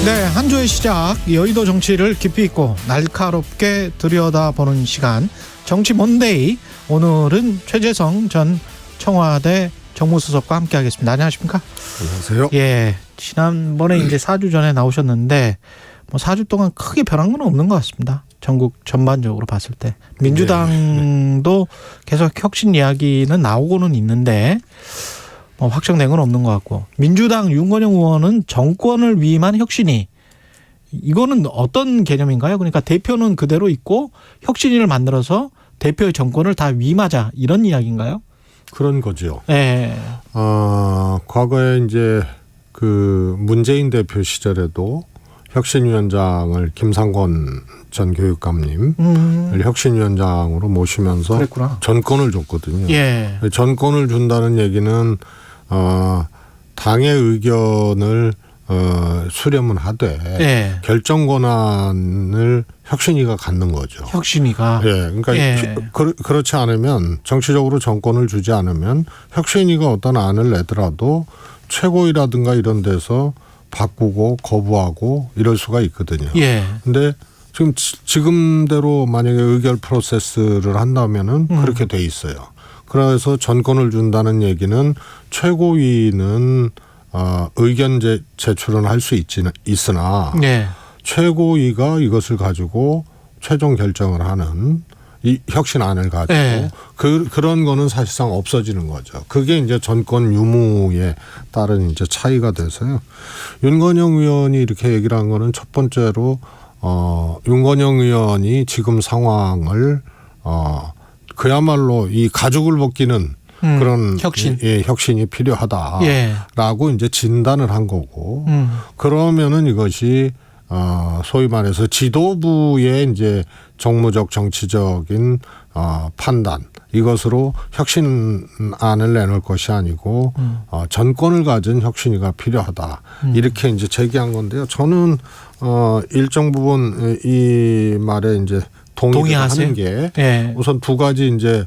네, 한 주의 시작, 여의도 정치를 깊이 있고 날카롭게 들여다보는 시간, 정치 먼데이. 오늘은 최재성 전 청와대 정무수석과 함께하겠습니다. 안녕하십니까? 안녕하세요. 예, 지난번에 이제 4주 전에 나오셨는데 뭐 4주 동안 크게 변한 건 없는 것 같습니다. 전국 전반적으로 봤을 때 민주당도 계속 혁신 이야기는 나오고는 있는데 뭐 확정된 건 없는 것 같고, 민주당 윤건영 의원은 정권을 위임한 혁신이, 이거는 어떤 개념인가요? 그러니까 대표는 그대로 있고 혁신위를 만들어서 대표의 정권을 다 위임하자, 이런 이야기인가요? 그런 거죠. 네. 과거에 이제 그 문재인 대표 시절에도 혁신위원장을 김상권 전 교육감님을 혁신위원장으로 모시면서 그랬구나. 전권을 줬거든요. 예. 전권을 준다는 얘기는 당의 의견을 수렴은 하되 예. 결정 권한을 혁신위가 갖는 거죠. 혁신위가. 예, 그러니까 예. 그렇지 않으면, 정치적으로 정권을 주지 않으면 혁신위가 어떤 안을 내더라도 최고위라든가 이런 데서 바꾸고 거부하고 이럴 수가 있거든요. 예. 근데 지금대로 만약에 의결 프로세스를 한다면은 그렇게 돼 있어요. 그래서 전권을 준다는 얘기는 최고위는 의견 제출은 할 수 있으나 예. 최고위가 이것을 가지고 최종 결정을 하는 이 혁신안을 가지고 네. 그런 거는 사실상 없어지는 거죠. 그게 이제 전권 유무에 따른 이제 차이가 돼서요. 윤건영 의원이 이렇게 얘기를 한 거는 첫 번째로 윤건영 의원이 지금 상황을 그야말로 이 가죽을 벗기는 그런 혁신. 혁신이 필요하다라고 예. 이제 진단을 한 거고, 그러면은 이것이 소위 말해서 지도부의 이제 정무적 정치적인 판단, 이것으로 혁신안을 내놓을 것이 아니고 전권을 가진 혁신위가 필요하다, 이렇게 이제 제기한 건데요. 저는 일정 부분 이 말에 이제 동의하는 게, 예. 우선 두 가지 이제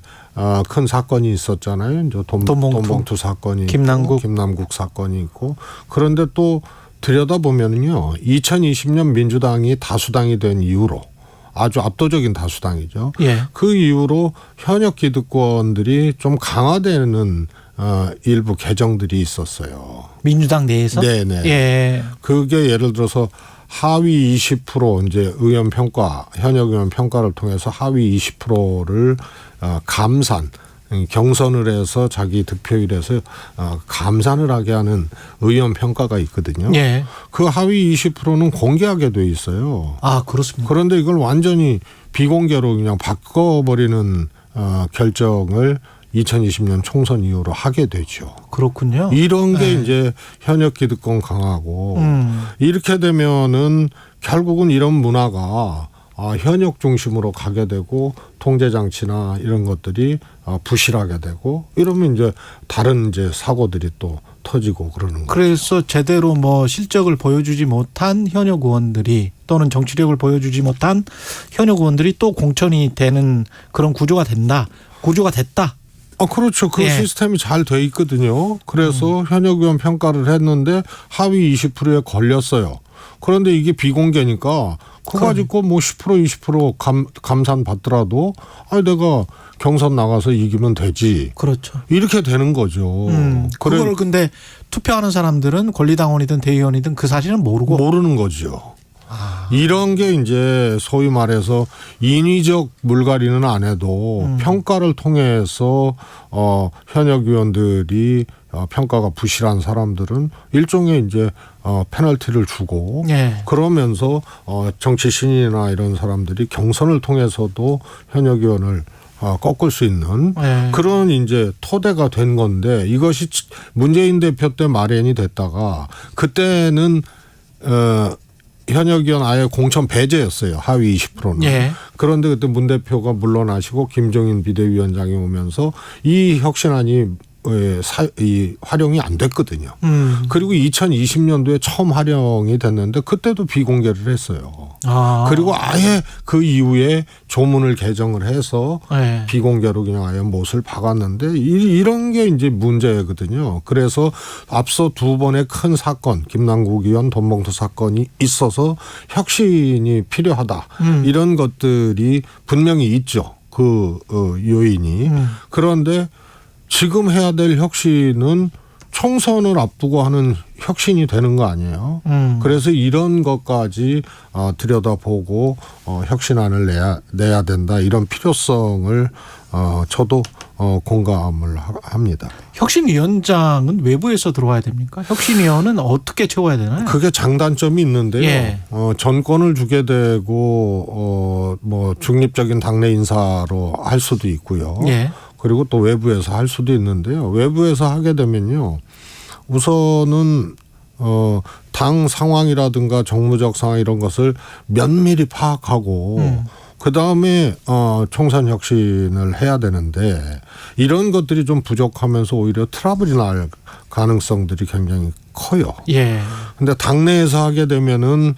큰 사건이 있었잖아요. 이제 돈봉투 사건이 있고, 김남국 사건이 있고, 그런데 또 들여다보면요, 2020년 민주당이 다수당이 된 이후로, 아주 압도적인 다수당이죠. 예. 그 이후로 현역 기득권들이 좀 강화되는 일부 개정들이 있었어요. 민주당 내에서? 네네. 예. 그게 예를 들어서 하위 20% 이제 의원 평가, 현역 의원 평가를 통해서 하위 20%를 감산, 경선을 해서 자기 득표율에서 감산을 하게 하는 의원 평가가 있거든요. 예. 그 하위 20%는 공개하게 돼 있어요. 아, 그렇습니까? 그런데 이걸 완전히 비공개로 그냥 바꿔버리는 결정을 2020년 총선 이후로 하게 되죠. 그렇군요. 이런 게 이제 현역 기득권 강하고, 이렇게 되면은 결국은 이런 문화가 현역 중심으로 가게 되고, 통제 장치나 이런 것들이 부실하게 되고, 이러면 이제 다른 이제 사고들이 또 터지고 그러는 거죠. 그래서 제대로 뭐 실적을 보여주지 못한 현역 의원들이, 또는 정치력을 보여주지 못한 현역 의원들이 또 공천이 되는 그런 구조가 됐다. 그렇죠. 그 시스템이 잘 돼 있거든요. 그래서 현역 의원 평가를 했는데 하위 20%에 걸렸어요. 그런데 이게 비공개니까 그거 가지고 뭐 10% 20% 감산 받더라도 내가 경선 나가서 이기면 되지. 그렇죠. 이렇게 되는 거죠. 그걸 근데 투표하는 사람들은 권리당원이든 대의원이든 그 사실은 모르는 거죠. 이런 게 이제 소위 말해서 인위적 물갈이는 안 해도 평가를 통해서 현역 의원들이 평가가 부실한 사람들은 일종의 이제 페널티를 주고, 그러면서 정치 신인이나 이런 사람들이 경선을 통해서도 현역 의원을 꺾을 수 있는 그런 이제 토대가 된 건데, 이것이 문재인 대표 때 마련이 됐다가, 그때는 현역 의원 아예 공천 배제였어요. 하위 20%는. 그런데 그때 문 대표가 물러나시고 김종인 비대위원장이 오면서 이 혁신안이 이 활용이 안 됐거든요. 음. 그리고 2020년도에 처음 활용이 됐는데 그때도 비공개를 했어요. 아. 그리고 아예 그 이후에 조문을 개정을 해서 네. 비공개로 그냥 아예 못을 박았는데 이런 게 이제 문제거든요. 그래서 앞서 두 번의 큰 사건, 김남국 의원 돈봉투 사건이 있어서 혁신이 필요하다. 이런 것들이 분명히 있죠. 그 요인이. 그런데 지금 해야 될 혁신은 총선을 앞두고 하는 혁신이 되는 거 아니에요. 그래서 이런 것까지 들여다보고 혁신안을 내야 된다. 이런 필요성을 저도 공감을 합니다. 혁신위원장은 외부에서 들어와야 됩니까? 혁신위원은 어떻게 채워야 되나요? 그게 장단점이 있는데요. 예. 전권을 주게 되고 뭐 중립적인 당내 인사로 할 수도 있고요. 예. 그리고 또 외부에서 할 수도 있는데요. 외부에서 하게 되면요. 우선은 당 상황이라든가 정무적 상황 이런 것을 면밀히 파악하고 그다음에 총선 혁신을 해야 되는데 이런 것들이 좀 부족하면서 오히려 트러블이 날 가능성들이 굉장히 커요. 예. 근데 당내에서 하게 되면은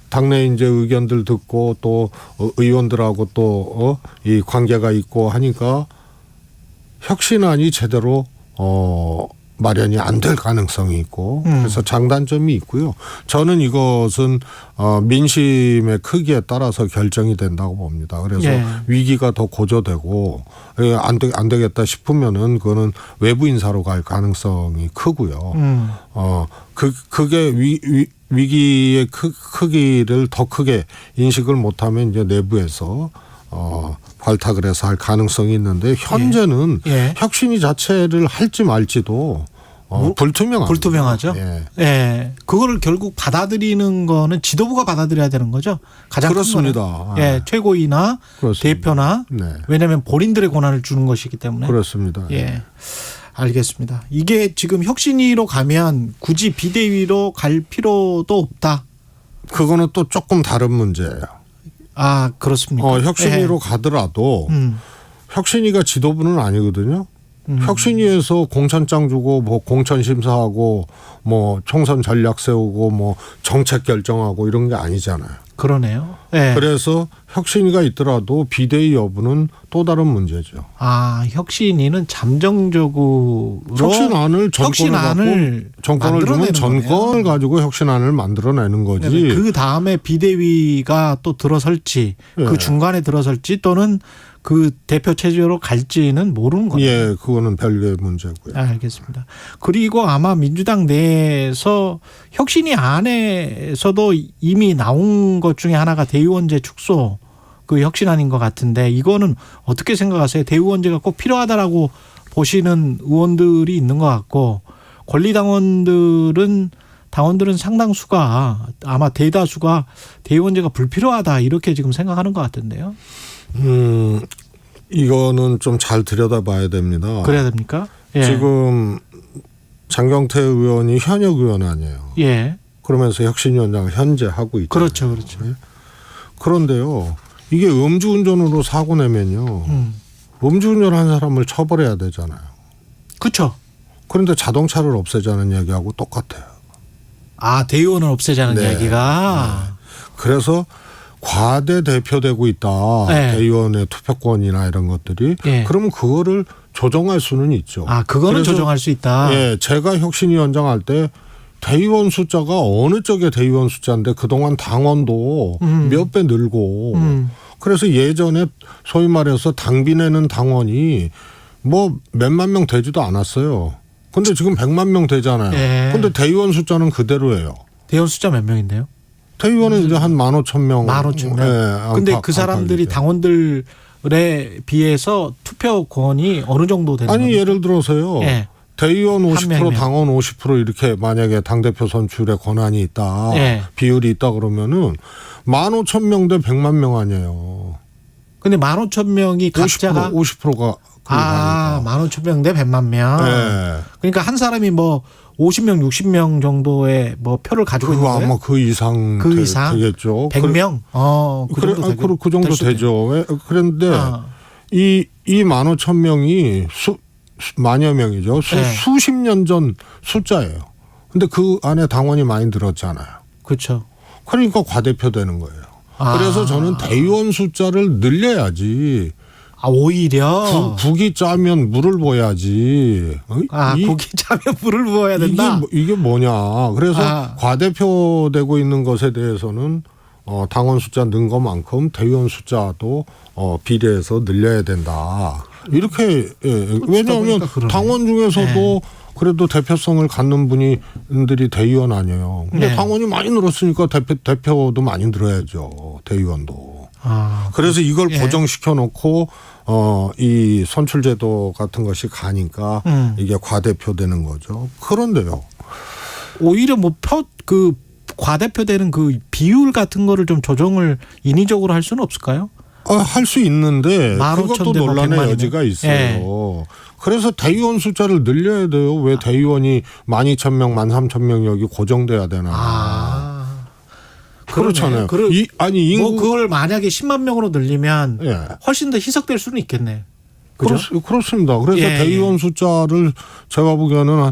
당내 이제 의견들 듣고 또 의원들하고 또 이 관계가 있고 하니까 혁신안이 제대로 마련이 안 될 가능성이 있고 그래서 장단점이 있고요. 저는 이것은 민심의 크기에 따라서 결정이 된다고 봅니다. 그래서 예. 위기가 더 고조되고 안 되겠다 싶으면은 그거는 외부 인사로 갈 가능성이 크고요. 그게 위기의 크기를 더 크게 인식을 못하면 이제 내부에서 발탁을 해서 할 가능성이 있는데 현재는 예. 혁신이 자체를 할지 말지도 불투명합니다. 불투명하죠. 예. 예. 그거를 결국 받아들이는 거는 지도부가 받아들여야 되는 거죠. 가장 그렇습니다. 큰 거는. 예. 최고위나 그렇습니다. 대표나 네. 왜냐하면 본인들의 권한을 주는 것이기 때문에. 그렇습니다. 예. 알겠습니다. 이게 지금 혁신위로 가면 굳이 비대위로 갈 필요도 없다. 그거는 또 조금 다른 문제예요. 아, 그렇습니까? 혁신위로 가더라도 혁신위가 지도부는 아니거든요. 혁신위에서 공천장 주고 뭐 공천 심사하고 뭐 총선 전략 세우고 뭐 정책 결정하고 이런 게 아니잖아요. 그러네요. 예. 그래서 혁신위가 있더라도 비대위 여부는 또 다른 문제죠. 혁신위는 잠정적으로 혁신안을 정권을 주면 정권을 가지고 혁신안을 만들어내는 거지. 그 다음에 비대위가 또 들어설지 예. 그 중간에 들어설지 또는 그 대표 체제로 갈지는 모르는 거예요. 예, 그거는 별개의 문제고요. 알겠습니다. 그리고 아마 민주당 내에서 혁신위 안에서도 이미 나온 것 중에 하나가 대의원제 축소 그 혁신안인 것 같은데 이거는 어떻게 생각하세요? 대의원제가 꼭 필요하다라고 보시는 의원들이 있는 것 같고 권리당원들은 상당수가 아마 대다수가 대의원제가 불필요하다 이렇게 지금 생각하는 것 같은데요. 이거는 좀 잘 들여다봐야 됩니다. 그래야 됩니까? 예. 지금 장경태 의원이 현역 의원 아니에요. 예. 그러면서 혁신위원장을 현재 하고 있잖아요. 그렇죠, 그렇죠. 그런데요, 이게 음주운전으로 사고 내면요, 음주운전한 사람을 처벌해야 되잖아요. 그렇죠. 그런데 자동차를 없애자는 얘기하고 똑같아요. 대의원을 없애자는 네. 얘기가. 그래서 과대 대표되고 있다. 네. 대의원의 투표권이나 이런 것들이. 예. 그러면 그거를 조정할 수는 있죠. 그거는 그래서 조정할 수 있다. 예, 제가 혁신위원장 할 때 대의원 숫자가 어느 쪽의 대의원 숫자인데 그동안 당원도 몇 배 늘고 그래서 예전에 소위 말해서 당비 내는 당원이 뭐 몇만 명 되지도 않았어요. 근데 지금 100만 명 되잖아요. 예. 근데 대의원 숫자는 그대로예요. 대의원 숫자 몇 명인데요? 대의원은 이제 한 15,000명. 15,000명. 예, 근데 그 사람들이 당원들에 비해서 투표권이 어느 정도 되는 아니 겁니까? 예를 들어서요. 예. 대의원 50% 명이면. 당원 50% 이렇게 만약에 당대표 선출에 권한이 있다. 예. 비율이 있다 그러면은 15,000명 대 100만 명 아니에요. 근데 15,000명이 각자가 50%가 15,000명 대 100만 명. 네. 그러니까 한 사람이 뭐 50명, 60명 정도의 뭐 표를 가지고 있는 그거 거예요? 아마 그 이상 되겠죠. 100명? 그 정도 정도 되죠. 그런데 이 15,000명이 만여 명이죠. 네. 수십 년 전 숫자예요. 근데 그 안에 당원이 많이 늘었잖아요. 그렇죠. 그러니까 과대표되는 거예요. 아. 그래서 저는 대의원 숫자를 늘려야지. 오히려 국이 짜면 물을 부어야지. 국이 짜면 물을 부어야 된다. 이게 뭐냐. 그래서 과대표되고 있는 것에 대해서는 당원 숫자 는 것만큼 대의원 숫자도 비례해서 늘려야 된다. 이렇게 왜냐하면 당원 중에서도 그래도 대표성을 갖는 분들이 대의원 아니에요. 근데 당원이 많이 늘었으니까 대표도 많이 늘어야죠. 대의원도. 그래서 이걸 고정시켜 놓고 이 선출제도 같은 것이 가니까 이게 과대표되는 거죠. 그런데요. 오히려 그 과대표되는 그 비율 같은 거를 좀 조정을 인위적으로 할 수는 없을까요? 할 수 있는데 그것도 논란의 여지가 있어요. 그래서 대의원 숫자를 늘려야 돼요. 왜 대의원이 12,000명, 13,000명 여기 고정돼야 되나. 그렇잖아요. 인구 그걸 만약에 10만 명으로 늘리면 훨씬 더 희석될 수는 있겠네. 그죠? 그렇습니다. 그래서 대의원 숫자를 제가 보기에는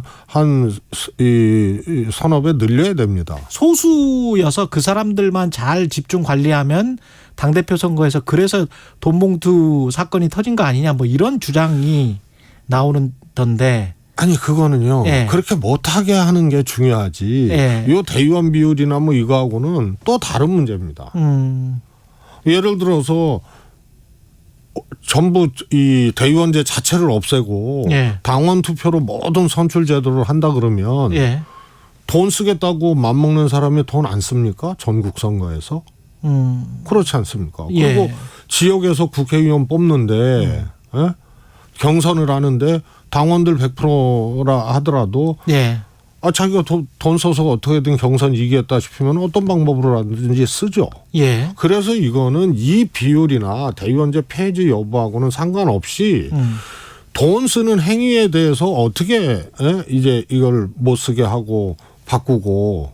이 선업에 늘려야 됩니다. 소수여서 그 사람들만 잘 집중 관리하면 당대표 선거에서 그래서 돈봉투 사건이 터진 거 아니냐 뭐 이런 주장이 나오는던데. 아니 그거는요. 그렇게 못하게 하는 게 중요하지. 요 대의원 비율이나 뭐 이거하고는 또 다른 문제입니다. 예를 들어서 전부 이 대의원제 자체를 없애고 당원 투표로 모든 선출 제도를 한다 그러면 돈 쓰겠다고 맘먹는 사람이 돈 안 씁니까? 전국 선거에서? 그렇지 않습니까? 그리고 지역에서 국회의원 뽑는데 경선을 하는데 당원들 100%라 하더라도 자기가 돈 써서 어떻게든 경선 이기겠다 싶으면 어떤 방법으로라든지 쓰죠. 그래서 이거는 이 비율이나 대의원제 폐지 여부하고는 상관없이 돈 쓰는 행위에 대해서 어떻게 이제 이걸 못 쓰게 하고 바꾸고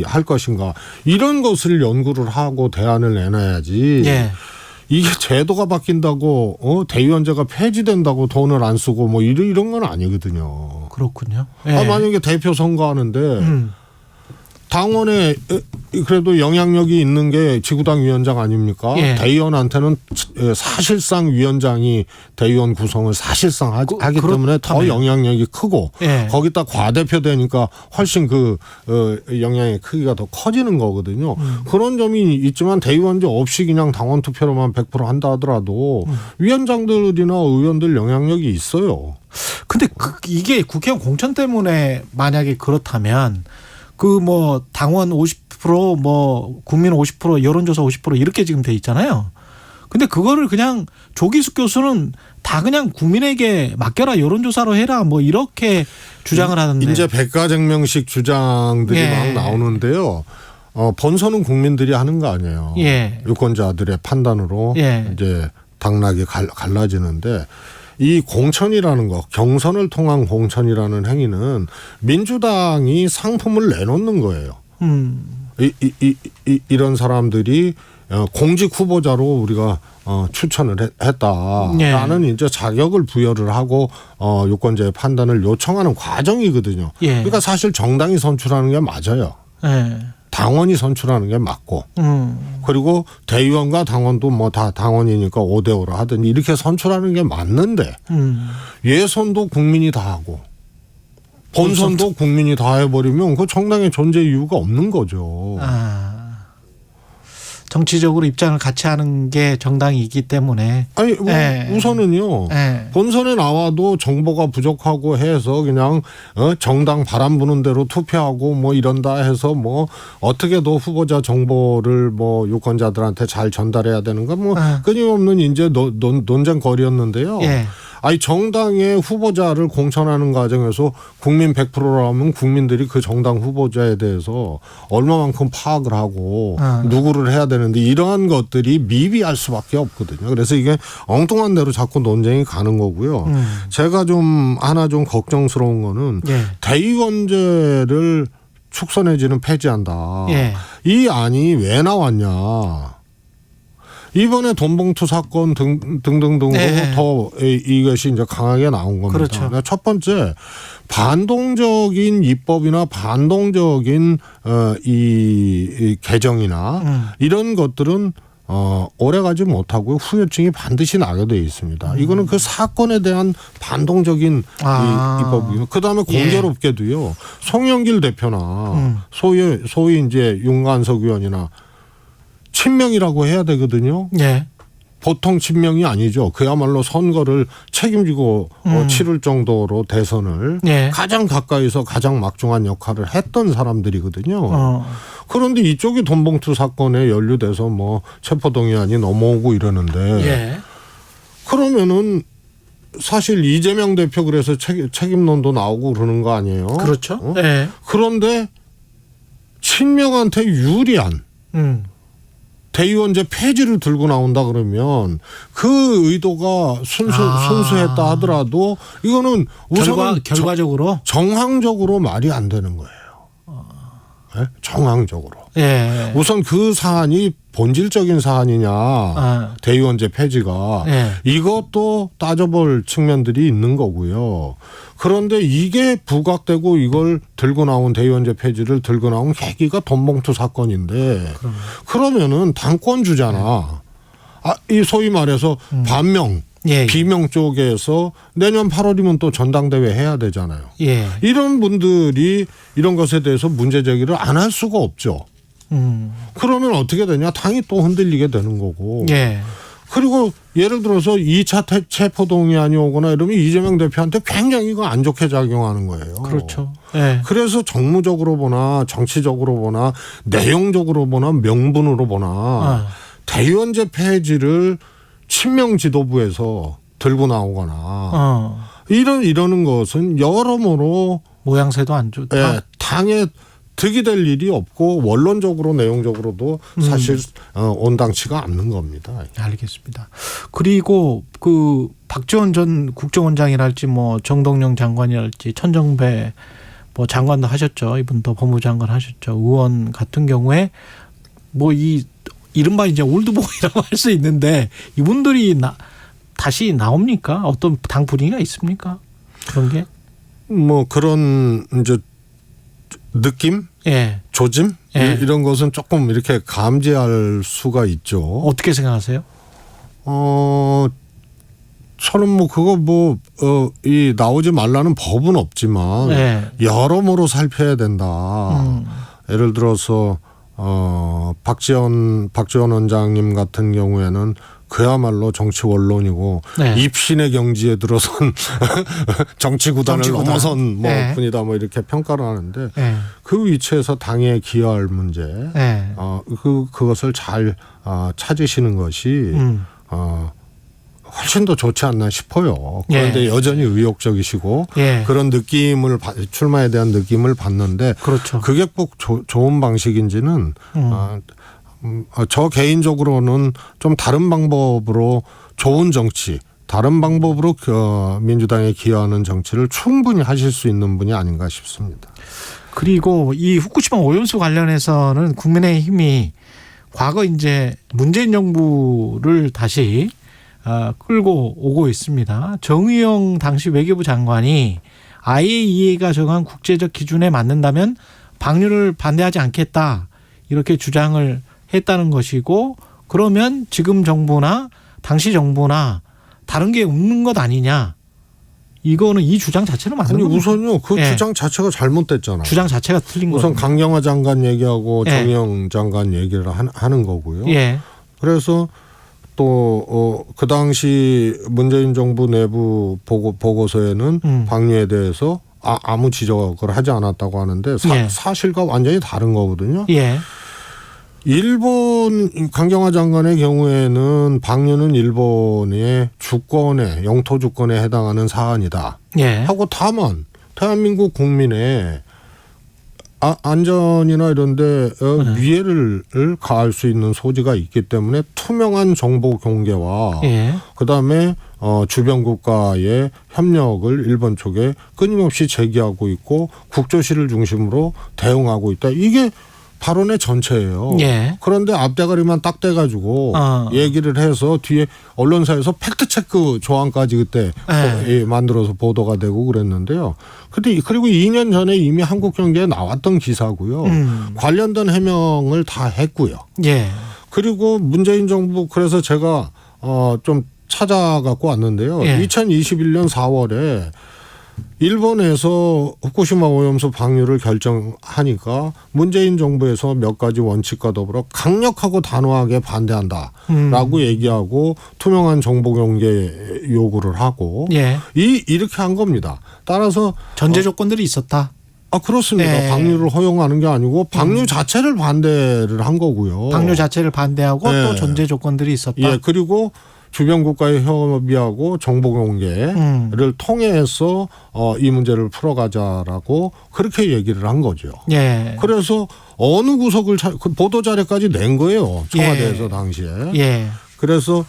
할 것인가 이런 것을 연구를 하고 대안을 내놔야지. 이게 제도가 바뀐다고 대의원제가 폐지된다고 돈을 안 쓰고 뭐 이런 건 아니거든요. 그렇군요. 만약에 대표 선거하는데 당원에 그래도 영향력이 있는 게 지구당 위원장 아닙니까? 대의원한테는 사실상 위원장이 대의원 구성을 사실상 하기 때문에 더 영향력이 크고 거기다 과대표 되니까 훨씬 그 영향의 크기가 더 커지는 거거든요. 그런 점이 있지만 대의원제 없이 그냥 당원 투표로만 100% 한다 하더라도 위원장들이나 의원들 영향력이 있어요. 근데 이게 국회의원 공천 때문에 만약에 그렇다면 그 뭐 당원 50% 뭐 국민 50% 여론조사 50% 이렇게 지금 돼 있잖아요. 근데 그거를 그냥 조기숙 교수는 다 그냥 국민에게 맡겨라 여론조사로 해라 뭐 이렇게 주장을 하는데 이제 백가쟁명식 주장들이 막 나오는데요. 본선은 국민들이 하는 거 아니에요. 유권자들의 판단으로 이제 당락이 갈라지는데 이 공천이라는 거, 경선을 통한 공천이라는 행위는 민주당이 상품을 내놓는 거예요. 이런 사람들이 공직 후보자로 우리가 추천을 했다라는 이제 자격을 부여를 하고 유권자의 판단을 요청하는 과정이거든요. 그러니까 사실 정당이 선출하는 게 맞아요. 당원이 선출하는 게 맞고 그리고 대의원과 당원도 뭐 다 당원이니까 5대5로 하든지 이렇게 선출하는 게 맞는데 예선도 국민이 다 하고 본선도 국민이 다 해버리면 그 정당의 존재 이유가 없는 거죠. 정치적으로 입장을 같이 하는 게 정당이기 때문에. 아니 우선은요. 본선에 나와도 정보가 부족하고 해서 그냥 정당 바람 부는 대로 투표하고 뭐 이런다 해서 뭐 어떻게도 후보자 정보를 뭐 유권자들한테 잘 전달해야 되는 건 뭐 끊임없는 이제 논쟁거리였는데요. 아니 정당의 후보자를 공천하는 과정에서 국민 100%라면 국민들이 그 정당 후보자에 대해서 얼마만큼 파악을 하고 누구를 해야 되는데 이러한 것들이 미비할 수밖에 없거든요. 그래서 이게 엉뚱한 대로 자꾸 논쟁이 가는 거고요. 제가 좀 하나 좀 걱정스러운 거는 대의원제를 축소 내지는 폐지한다. 이 안이 왜 나왔냐. 이번에 돈봉투 사건 등등등으로 네. 더 이것이 이제 강하게 나온 겁니다. 그렇죠. 그러니까 첫 번째 반동적인 입법이나 반동적인 이 개정이나 이런 것들은 오래가지 못하고 후유증이 반드시 나게 되어 있습니다. 이거는 그 사건에 대한 반동적인 입법이고, 그 다음에 공교롭게도요. 송영길 대표나 소위 이제 윤관석 의원이나 친명이라고 해야 되거든요. 예. 보통 친명이 아니죠. 그야말로 선거를 책임지고 치를 정도로 대선을 예. 가장 가까이서 가장 막중한 역할을 했던 사람들이거든요. 그런데 이쪽이 돈봉투 사건에 연루돼서 뭐 체포동의안이 넘어오고 이러는데 예. 그러면은 사실 이재명 대표 그래서 책임론도 나오고 그러는 거 아니에요? 그렇죠. 예. 그런데 친명한테 유리한 대의원제 폐지를 들고 나온다 그러면 그 의도가 순수했다 하더라도 이거는 우선 결과적으로 정황적으로 말이 안 되는 거예요. 네? 정황적으로. 예. 우선 그 사안이 본질적인 사안이냐 대의원제 폐지가 이것도 따져볼 측면들이 있는 거고요. 그런데 이게 부각되고 이걸 들고 나온 대의원제 폐지를 들고 나온 계기가 돈봉투 사건인데 그러면은 당권주잖아. 이 소위 말해서 반명 비명 쪽에서 내년 8월이면 또 전당대회 해야 되잖아요. 예. 이런 분들이 이런 것에 대해서 문제 제기를 안 할 수가 없죠. 그러면 어떻게 되냐? 당이 또 흔들리게 되는 거고. 예. 그리고 예를 들어서 2차 체포동의안이 오거나 이러면 이재명 대표한테 굉장히 이거 안 좋게 작용하는 거예요. 그렇죠. 예. 그래서 정무적으로 보나 정치적으로 보나 내용적으로 보나 명분으로 보나 대의원제 폐지를 친명 지도부에서 들고 나오거나 이러는 것은 여러모로 모양새도 안 좋다. 예, 당에 득이 될 일이 없고 원론적으로 내용적으로도 사실 온당치가 않는 겁니다. 알겠습니다. 그리고 그 박지원 전 국정원장이랄지 뭐 정동영 장관이랄지 천정배 뭐 장관도 하셨죠. 이분도 법무장관 하셨죠. 의원 같은 경우에 뭐 이른바 이제 올드보이라고 할 수 있는데 이분들이 다시 나옵니까? 어떤 당 분위기가 있습니까? 그런 게? 뭐 그런 이제 느낌, 조짐 이런 것은 조금 이렇게 감지할 수가 있죠. 어떻게 생각하세요? 저는 뭐 그거 이 나오지 말라는 법은 없지만 여러모로 살펴야 된다. 예를 들어서 박지원 원장님 같은 경우에는 그야말로 정치 원론이고 입신의 경지에 들어선 정치 구단을 넘어선 분이다 뭐 이렇게 평가를 하는데 그 위치에서 당에 기여할 문제 그것을 잘 찾으시는 것이 훨씬 더 좋지 않나 싶어요. 그런데 여전히 의욕적이시고 그런 느낌을 출마에 대한 느낌을 받는데 그렇죠. 그게 꼭 좋은 방식인지는 저 개인적으로는 좀 다른 방법으로 좋은 정치, 다른 방법으로 민주당에 기여하는 정치를 충분히 하실 수 있는 분이 아닌가 싶습니다. 그리고 이 후쿠시마 오염수 관련해서는 국민의힘이 과거 이제 문재인 정부를 다시 끌고 오고 있습니다. 정의용 당시 외교부 장관이 IAEA가 정한 국제적 기준에 맞는다면 방류를 반대하지 않겠다 이렇게 주장을 했다는 것이고 그러면 지금 정부나 당시 정부나 다른 게 없는 것 아니냐. 이거는 이 주장 자체는 맞는 거죠. 우선요. 그 주장 자체가 잘못됐잖아요. 주장 자체가 틀린 거죠. 우선 강경화 장관 얘기하고 정의용 장관 얘기를 하는 거고요. 그래서 또 그 당시 문재인 정부 내부 보고서에는 방류에 대해서 아무 지적을 하지 않았다고 하는데 사실과 완전히 다른 거거든요. 일본 강경화 장관의 경우에는 방류는 일본의 주권에 영토 주권에 해당하는 사안이다 하고 다만 대한민국 국민의 안전이나 이런 데 위해를 가할 수 있는 소지가 있기 때문에 투명한 정보 공개와 그다음에 주변 국가의 협력을 일본 쪽에 끊임없이 제기하고 있고 국조실을 중심으로 대응하고 있다. 이게 발언의 전체예요. 예. 그런데 앞대가리만 딱 떼가지고 얘기를 해서 뒤에 언론사에서 팩트체크 조항까지 그때 만들어서 보도가 되고 그랬는데요. 그리고 2년 전에 이미 한국경제에 나왔던 기사고요. 관련된 해명을 다 했고요. 예. 그리고 문재인 정부 그래서 제가 좀 찾아갖고 왔는데요. 예. 2021년 4월에 일본에서 후쿠시마 오염수 방류를 결정하니까 문재인 정부에서 몇 가지 원칙과 더불어 강력하고 단호하게 반대한다라고 얘기하고 투명한 정보 공개 요구를 하고 예. 이렇게 한 겁니다. 따라서 전제 조건들이 있었다. 그렇습니다. 네. 방류를 허용하는 게 아니고 방류 자체를 반대를 한 거고요. 방류 자체를 반대하고 네. 또 전제 조건들이 있었다. 예, 그리고 주변 국가의 협의하고 정보 공개를 통해서 이 문제를 풀어가자라고 그렇게 얘기를 한 거죠. 예. 그래서 어느 구석을 그 보도 자료까지 낸 거예요. 청와대에서 예. 당시에. 예. 그래서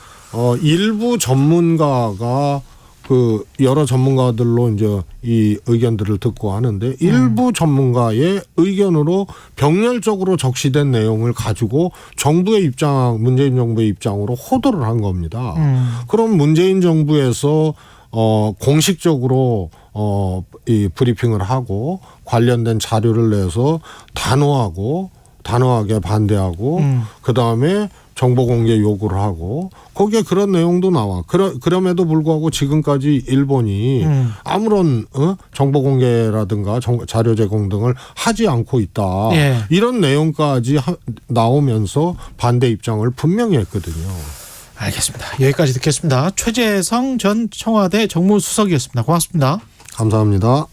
일부 전문가가 그 여러 전문가들로 이제 이 의견들을 듣고 하는데 일부 전문가의 의견으로 병렬적으로 적시된 내용을 가지고 정부의 입장, 문재인 정부의 입장으로 호도를 한 겁니다. 그럼 문재인 정부에서 공식적으로 이 브리핑을 하고 관련된 자료를 내서 단호하게 반대하고 그다음에 정보 공개 요구를 하고 거기에 그런 내용도 나와. 그럼에도 불구하고 지금까지 일본이 아무런 정보 공개라든가 자료 제공 등을 하지 않고 있다. 예. 이런 내용까지 나오면서 반대 입장을 분명히 했거든요. 알겠습니다. 여기까지 듣겠습니다. 최재성 전 청와대 정무수석이었습니다. 고맙습니다. 감사합니다.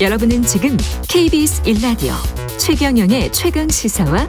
여러분은 지금 KBS 1라디오 최경영의 최강 시사와